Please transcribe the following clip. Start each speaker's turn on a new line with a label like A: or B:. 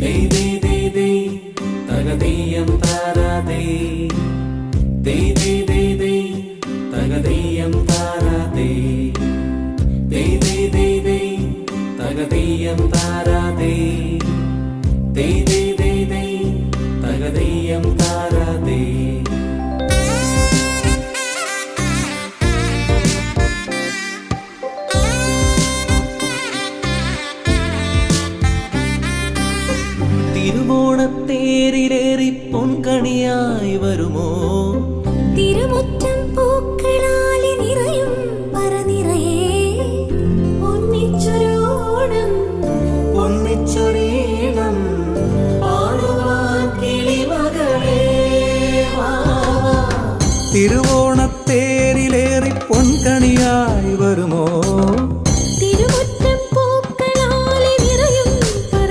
A: Dey dey dey dey, tagadiyam tara dey. Dey dey dey dey, tagadiyam tara dey. Dey dey dey dey, tagadiyam tara dey. Dey dey dey dey, tagadiyam tara dey. തിരുവോണത്തേരിലേറി പൊൻകണിയായി വരുമോ